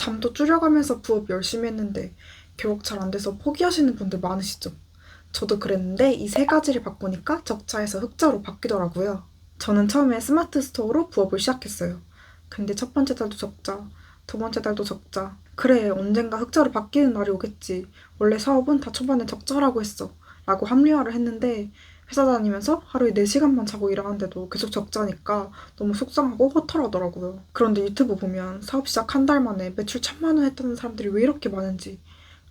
잠도 줄여가면서 부업 열심히 했는데 결국 잘 안 돼서 포기하시는 분들 많으시죠? 저도 그랬는데 이 세 가지를 바꾸니까 적자에서 흑자로 바뀌더라고요. 저는 처음에 스마트 스토어로 부업을 시작했어요. 근데 첫 번째 달도 적자, 두 번째 달도 적자. 그래, 언젠가 흑자로 바뀌는 날이 오겠지. 원래 사업은 다 초반에 적자라고 했어. 라고 합리화를 했는데 회사 다니면서 하루에 4시간만 자고 일하는데도 계속 적자니까 너무 속상하고 허탈하더라고요. 그런데 유튜브 보면 사업 시작 한 달 만에 매출 1,000만 원 했다는 사람들이 왜 이렇게 많은지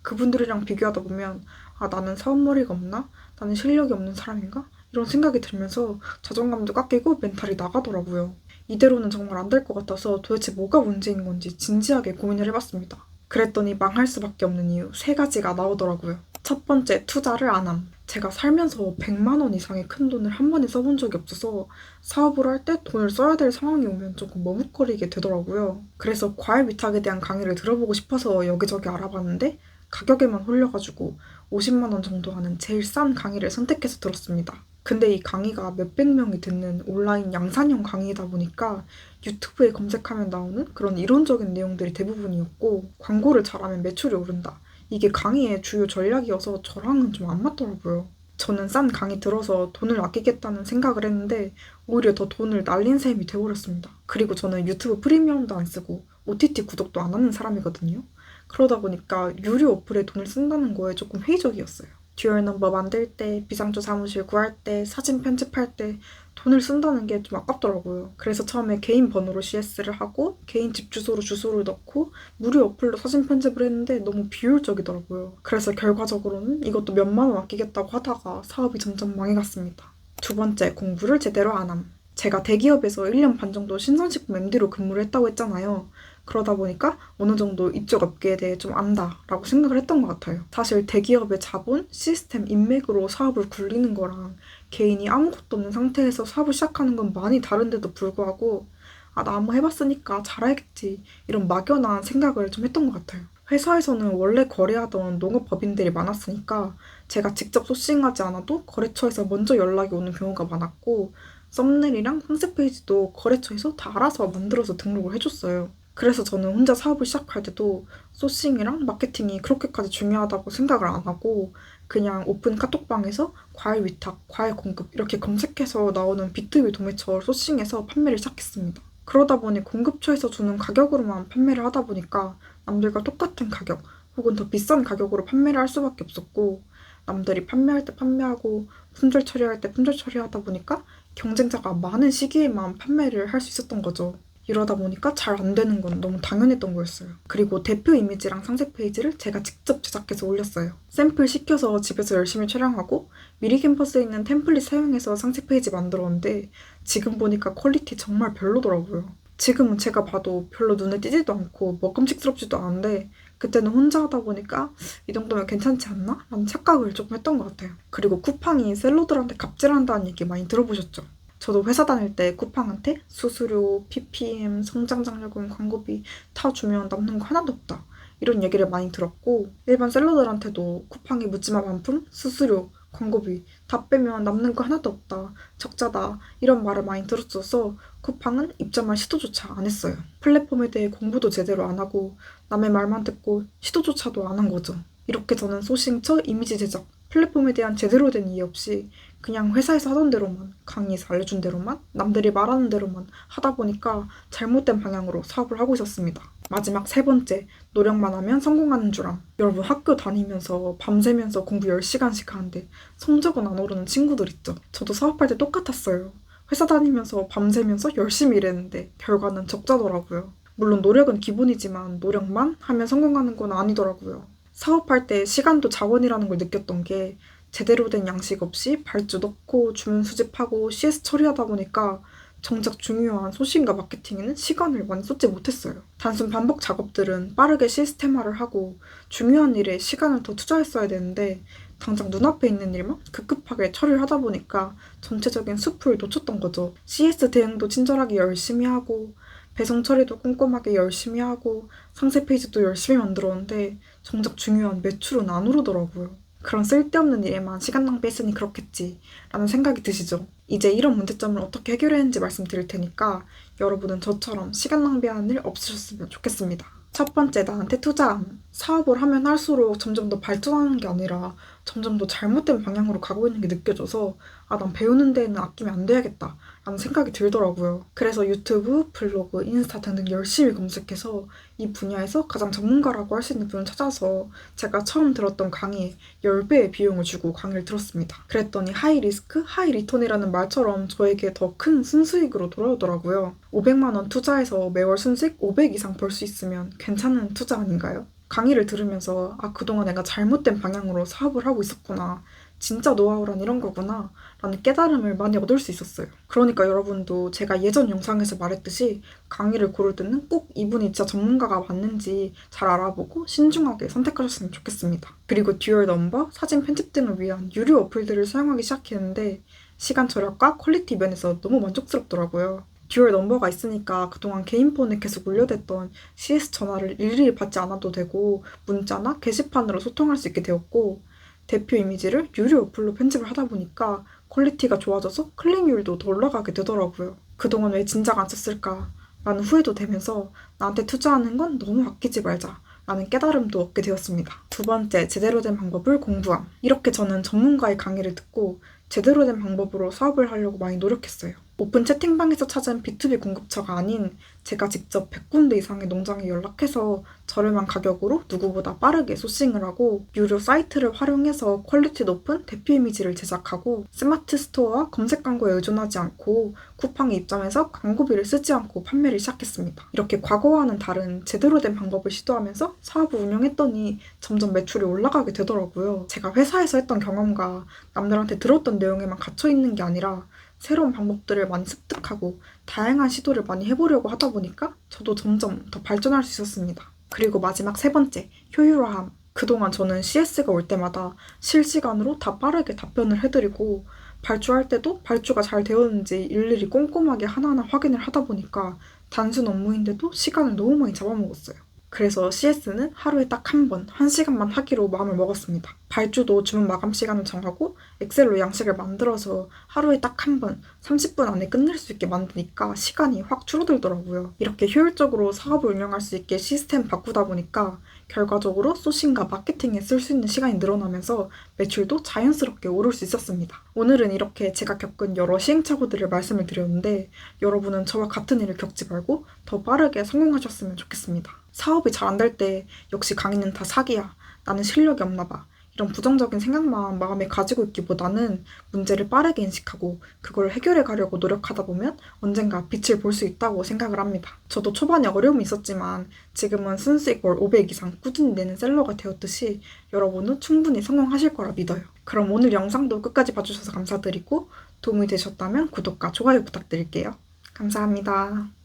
그분들이랑 비교하다 보면 아, 나는 사업머리가 없나? 나는 실력이 없는 사람인가? 이런 생각이 들면서 자존감도 깎이고 멘탈이 나가더라고요. 이대로는 정말 안 될 것 같아서 도대체 뭐가 문제인 건지 진지하게 고민을 해봤습니다. 그랬더니 망할 수밖에 없는 이유 3가지가 나오더라고요. 첫 번째, 투자를 안 함. 제가 살면서 100만 원 이상의 큰 돈을 한 번에 써본 적이 없어서 사업을 할 때 돈을 써야 될 상황이 오면 조금 머뭇거리게 되더라고요. 그래서 과일 위탁에 대한 강의를 들어보고 싶어서 여기저기 알아봤는데 가격에만 홀려가지고 50만 원 정도 하는 제일 싼 강의를 선택해서 들었습니다. 근데 이 강의가 몇백 명이 듣는 온라인 양산형 강의이다 보니까 유튜브에 검색하면 나오는 그런 이론적인 내용들이 대부분이었고 광고를 잘하면 매출이 오른다. 이게 강의의 주요 전략이어서 저랑은 좀 안 맞더라고요. 저는 싼 강의 들어서 돈을 아끼겠다는 생각을 했는데 오히려 더 돈을 날린 셈이 돼버렸습니다. 그리고 저는 유튜브 프리미엄도 안 쓰고 OTT 구독도 안 하는 사람이거든요. 그러다 보니까 유료 어플에 돈을 쓴다는 거에 조금 회의적이었어요. 듀얼 넘버 만들 때, 비상조 사무실 구할 때, 사진 편집할 때 돈을 쓴다는 게 좀 아깝더라고요. 그래서 처음에 개인 번호로 CS를 하고 개인 집 주소로 주소를 넣고 무료 어플로 사진 편집을 했는데 너무 비효율적이더라고요. 그래서 결과적으로는 이것도 몇만 원 아끼겠다고 하다가 사업이 점점 망해갔습니다. 두 번째, 공부를 제대로 안 함. 제가 대기업에서 1년 반 정도 신선식품 MD로 근무를 했다고 했잖아요. 그러다 보니까 어느 정도 이쪽 업계에 대해 좀 안다라고 생각을 했던 것 같아요. 사실 대기업의 자본, 시스템, 인맥으로 사업을 굴리는 거랑 개인이 아무것도 없는 상태에서 사업을 시작하는 건 많이 다른데도 불구하고 아, 나 한번 해봤으니까 잘해야겠지 이런 막연한 생각을 좀 했던 것 같아요. 회사에서는 원래 거래하던 농업법인들이 많았으니까 제가 직접 소싱하지 않아도 거래처에서 먼저 연락이 오는 경우가 많았고 썸네일이랑 상세 페이지도 거래처에서 다 알아서 만들어서 등록을 해줬어요. 그래서 저는 혼자 사업을 시작할 때도 소싱이랑 마케팅이 그렇게까지 중요하다고 생각을 안 하고 그냥 오픈 카톡방에서 과일 위탁, 과일 공급 이렇게 검색해서 나오는 B2B 도매처를 소싱해서 판매를 시작했습니다. 그러다 보니 공급처에서 주는 가격으로만 판매를 하다 보니까 남들과 똑같은 가격 혹은 더 비싼 가격으로 판매를 할 수밖에 없었고 남들이 판매할 때 판매하고 품절 처리할 때 품절 처리하다 보니까 경쟁자가 많은 시기에만 판매를 할 수 있었던 거죠. 이러다 보니까 잘 안 되는 건 너무 당연했던 거였어요. 그리고 대표 이미지랑 상세 페이지를 제가 직접 제작해서 올렸어요. 샘플 시켜서 집에서 열심히 촬영하고 미리 캠퍼스에 있는 템플릿 사용해서 상세 페이지 만들었는데 지금 보니까 퀄리티 정말 별로더라고요. 지금은 제가 봐도 별로 눈에 띄지도 않고 먹음직스럽지도 않은데 그때는 혼자 하다 보니까 이 정도면 괜찮지 않나? 라는 착각을 조금 했던 것 같아요. 그리고 쿠팡이 셀러들한테 갑질한다는 얘기 많이 들어보셨죠? 저도 회사 다닐 때 쿠팡한테 수수료, PPM, 성장장려금, 광고비 다 주면 남는 거 하나도 없다. 이런 얘기를 많이 들었고 일반 셀러들한테도 쿠팡이 묻지마 반품, 수수료, 광고비 다 빼면 남는 거 하나도 없다. 적자다. 이런 말을 많이 들었어서 쿠팡은 입점할 시도조차 안 했어요. 플랫폼에 대해 공부도 제대로 안 하고 남의 말만 듣고 시도조차도 안 한 거죠. 이렇게 저는 소싱처, 이미지 제작, 플랫폼에 대한 제대로 된 이해 없이 그냥 회사에서 하던 대로만, 강의에서 알려준 대로만, 남들이 말하는 대로만 하다 보니까 잘못된 방향으로 사업을 하고 있었습니다. 마지막 3번째, 노력만 하면 성공하는 줄 암. 여러분 학교 다니면서 밤새면서 공부 10시간씩 하는데 성적은 안 오르는 친구들 있죠. 저도 사업할 때 똑같았어요. 회사 다니면서 밤새면서 열심히 일했는데 결과는 적자더라고요. 물론 노력은 기본이지만 노력만 하면 성공하는 건 아니더라고요. 사업할 때 시간도 자원이라는 걸 느꼈던 게 제대로 된 양식 없이 발주 넣고 주문 수집하고 CS 처리하다 보니까 정작 중요한 소싱과 마케팅에는 시간을 많이 쏟지 못했어요. 단순 반복 작업들은 빠르게 시스템화를 하고 중요한 일에 시간을 더 투자했어야 되는데 당장 눈앞에 있는 일만 급급하게 처리를 하다 보니까 전체적인 숲을 놓쳤던 거죠. CS 대응도 친절하게 열심히 하고 배송 처리도 꼼꼼하게 열심히 하고 상세 페이지도 열심히 만들었는데 정작 중요한 매출은 안 오르더라고요. 그런 쓸데없는 일에만 시간 낭비했으니 그렇겠지 라는 생각이 드시죠? 이제 이런 문제점을 어떻게 해결했는지 말씀드릴 테니까 여러분은 저처럼 시간 낭비하는 일 없으셨으면 좋겠습니다. 첫 번째, 나한테 투자함. 사업을 하면 할수록 점점 더 발전하는 게 아니라 점점 더 잘못된 방향으로 가고 있는 게 느껴져서 난 배우는 데에는 아끼면 안 돼야겠다 라는 생각이 들더라고요. 그래서 유튜브, 블로그, 인스타 등등 열심히 검색해서 이 분야에서 가장 전문가라고 할 수 있는 분을 찾아서 제가 처음 들었던 강의에 10배의 비용을 주고 강의를 들었습니다. 그랬더니 하이 리스크, 하이 리턴이라는 말처럼 저에게 더 큰 순수익으로 돌아오더라고요. 500만 원 투자해서 매월 순수익 500 이상 벌 수 있으면 괜찮은 투자 아닌가요? 강의를 들으면서 그동안 내가 잘못된 방향으로 사업을 하고 있었구나. 진짜 노하우란 이런 거구나. 라는 깨달음을 많이 얻을 수 있었어요. 그러니까 여러분도 제가 예전 영상에서 말했듯이 강의를 고를 때는 꼭 이분이 진짜 전문가가 맞는지 잘 알아보고 신중하게 선택하셨으면 좋겠습니다. 그리고 듀얼 넘버, 사진 편집 등을 위한 유료 어플들을 사용하기 시작했는데 시간 절약과 퀄리티 면에서 너무 만족스럽더라고요. 듀얼 넘버가 있으니까 그동안 개인 폰에 계속 울려댔던 CS 전화를 일일이 받지 않아도 되고 문자나 게시판으로 소통할 수 있게 되었고 대표 이미지를 유료 어플로 편집을 하다 보니까 퀄리티가 좋아져서 클릭률도 더 올라가게 되더라고요. 그동안 왜 진작 안 썼을까 라는 후회도 되면서 나한테 투자하는 건 너무 아끼지 말자 라는 깨달음도 얻게 되었습니다. 두 번째, 제대로 된 방법을 공부함. 이렇게 저는 전문가의 강의를 듣고 제대로 된 방법으로 사업을 하려고 많이 노력했어요. 오픈 채팅방에서 찾은 B2B 공급처가 아닌 제가 직접 100군데 이상의 농장에 연락해서 저렴한 가격으로 누구보다 빠르게 소싱을 하고 유료 사이트를 활용해서 퀄리티 높은 대표 이미지를 제작하고 스마트 스토어와 검색 광고에 의존하지 않고 쿠팡에 입점해서 광고비를 쓰지 않고 판매를 시작했습니다. 이렇게 과거와는 다른 제대로 된 방법을 시도하면서 사업을 운영했더니 점점 매출이 올라가게 되더라고요. 제가 회사에서 했던 경험과 남들한테 들었던 내용에만 갇혀 있는 게 아니라 새로운 방법들을 많이 습득하고 다양한 시도를 많이 해보려고 하다 보니까 저도 점점 더 발전할 수 있었습니다. 그리고 마지막 세 번째, 효율화함. 그동안 저는 CS가 올 때마다 실시간으로 다 빠르게 답변을 해드리고 발주할 때도 발주가 잘 되었는지 일일이 꼼꼼하게 하나하나 확인을 하다 보니까 단순 업무인데도 시간을 너무 많이 잡아먹었어요. 그래서 CS는 하루에 딱 한 번, 1시간만 하기로 마음을 먹었습니다. 발주도 주문 마감 시간을 정하고 엑셀로 양식을 만들어서 하루에 딱 한 번, 30분 안에 끝낼 수 있게 만드니까 시간이 확 줄어들더라고요. 이렇게 효율적으로 사업을 운영할 수 있게 시스템 바꾸다 보니까 결과적으로 소싱과 마케팅에 쓸 수 있는 시간이 늘어나면서 매출도 자연스럽게 오를 수 있었습니다. 오늘은 이렇게 제가 겪은 여러 시행착오들을 말씀을 드렸는데 여러분은 저와 같은 일을 겪지 말고 더 빠르게 성공하셨으면 좋겠습니다. 사업이 잘 안 될 때 역시 강의는 다 사기야. 나는 실력이 없나 봐. 이런 부정적인 생각만 마음에 가지고 있기보다는 문제를 빠르게 인식하고 그걸 해결해 가려고 노력하다 보면 언젠가 빛을 볼 수 있다고 생각을 합니다. 저도 초반에 어려움이 있었지만 지금은 순수익 월 500 이상 꾸준히 내는 셀러가 되었듯이 여러분은 충분히 성공하실 거라 믿어요. 그럼 오늘 영상도 끝까지 봐주셔서 감사드리고 도움이 되셨다면 구독과 좋아요 부탁드릴게요. 감사합니다.